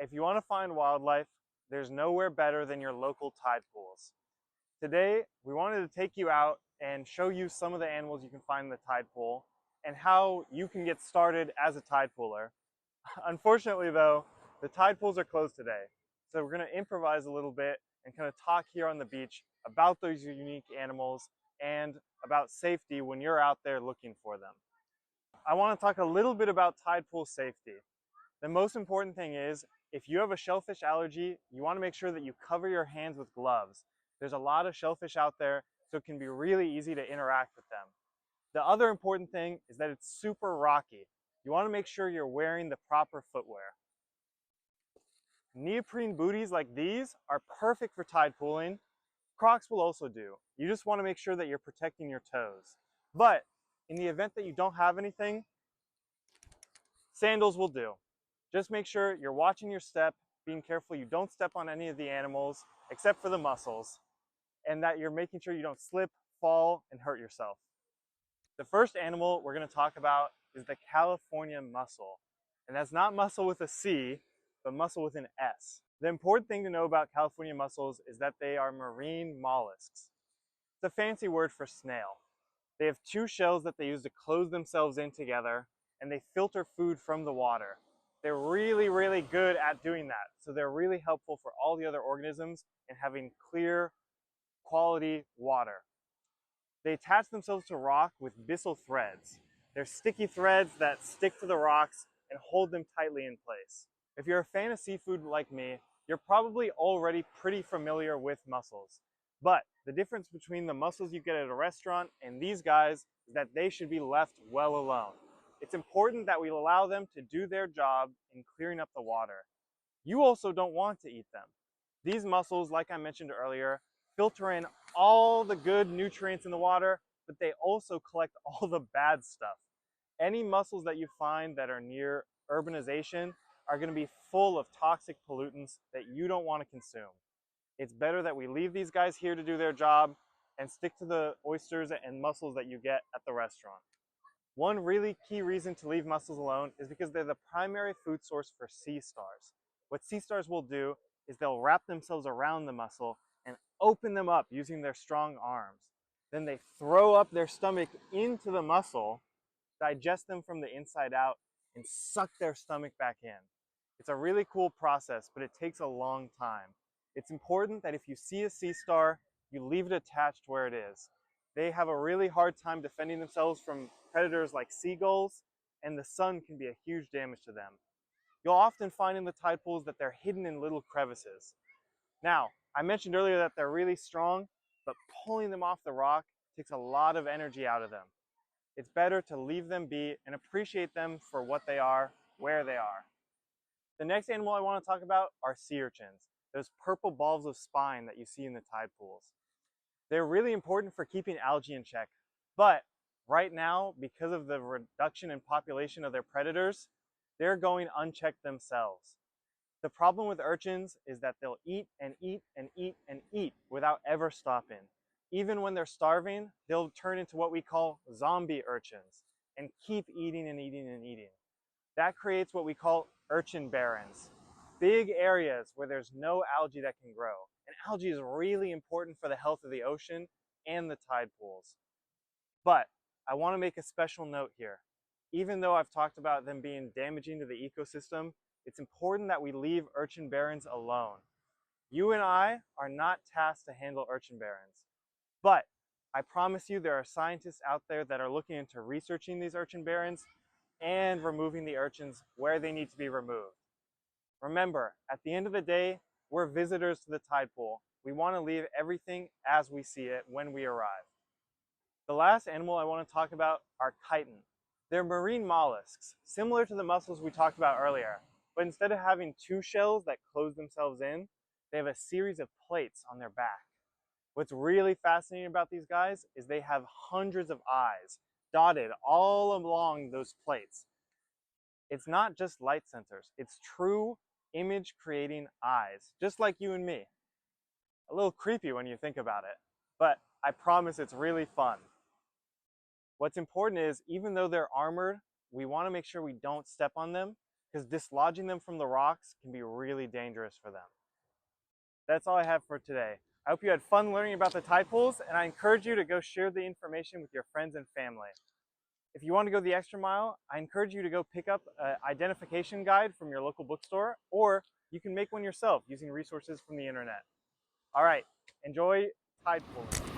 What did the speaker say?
If you want to find wildlife, there's nowhere better than your local tide pools. Today, we wanted to take you out and show you some of the animals you can find in the tide pool and how you can get started as a tide pooler. Unfortunately though, the tide pools are closed today. So we're going to improvise a little bit and kind of talk here on the beach about those unique animals and about safety when you're out there looking for them. I want to talk a little bit about tide pool safety. The most important thing is, if you have a shellfish allergy, you want to make sure that you cover your hands with gloves. There's a lot of shellfish out there, so it can be really easy to interact with them. The other important thing is that it's super rocky. You want to make sure you're wearing the proper footwear. Neoprene booties like these are perfect for tide pooling. Crocs will also do. You just want to make sure that you're protecting your toes. But in the event that you don't have anything, sandals will do. Just make sure you're watching your step, being careful you don't step on any of the animals except for the mussels, and that you're making sure you don't slip, fall, and hurt yourself. The first animal we're going to talk about is the California mussel. And that's not mussel with a C, but mussel with an S. The important thing to know about California mussels is that they are marine mollusks. It's a fancy word for snail. They have two shells that they use to close themselves in together, and they filter food from the water. They're really good at doing that. So they're really helpful for all the other organisms in having clear, quality water. They attach themselves to rock with byssal threads. They're sticky threads that stick to the rocks and hold them tightly in place. If you're a fan of seafood like me, you're probably already pretty familiar with mussels. But the difference between the mussels you get at a restaurant and these guys is that they should be left well alone. It's important that we allow them to do their job in clearing up the water. You also don't want to eat them. These mussels, like I mentioned earlier, filter in all the good nutrients in the water, but they also collect all the bad stuff. Any mussels that you find that are near urbanization are going to be full of toxic pollutants that you don't want to consume. It's better that we leave these guys here to do their job and stick to the oysters and mussels that you get at the restaurant. One really key reason to leave mussels alone is because they're the primary food source for sea stars. What sea stars will do is they'll wrap themselves around the mussel and open them up using their strong arms. Then they throw up their stomach into the mussel, digest them from the inside out, and suck their stomach back in. It's a really cool process, but it takes a long time. It's important that if you see a sea star, you leave it attached where it is. They have a really hard time defending themselves from predators like seagulls, and the sun can be a huge damage to them. You'll often find in the tide pools that they're hidden in little crevices. Now, I mentioned earlier that they're really strong, but pulling them off the rock takes a lot of energy out of them. It's better to leave them be and appreciate them for what they are, where they are. The next animal I want to talk about are sea urchins, those purple balls of spine that you see in the tide pools. They're really important for keeping algae in check, but right now, because of the reduction in population of their predators, they're going unchecked themselves. The problem with urchins is that they'll eat and eat and eat and eat without ever stopping. Even when they're starving, they'll turn into what we call zombie urchins and keep eating and eating and eating. That creates what we call urchin barrens, big areas where there's no algae that can grow. And algae is really important for the health of the ocean and the tide pools. But I want to make a special note here. Even though I've talked about them being damaging to the ecosystem, it's important that we leave urchin barrens alone. You and I are not tasked to handle urchin barrens. But I promise you there are scientists out there that are looking into researching these urchin barrens and removing the urchins where they need to be removed. Remember, at the end of the day, we're visitors to the tide pool. We want to leave everything as we see it when we arrive. The last animal I want to talk about are chitin. They're marine mollusks, similar to the mussels we talked about earlier, but instead of having two shells that close themselves in, they have a series of plates on their back. What's really fascinating about these guys is they have hundreds of eyes dotted all along those plates. It's not just light sensors, it's true image creating eyes, just like you and me. A little creepy when you think about it, but I promise it's really fun. What's important is, even though they're armored, we want to make sure we don't step on them. because dislodging them from the rocks can be really dangerous for them. That's all I have for today. I hope you had fun learning about the tide pools, and I encourage you to go share the information with your friends and family. If you want to go the extra mile, I encourage you to go pick up an identification guide from your local bookstore, or you can make one yourself using resources from the internet. All right, enjoy tide pooling.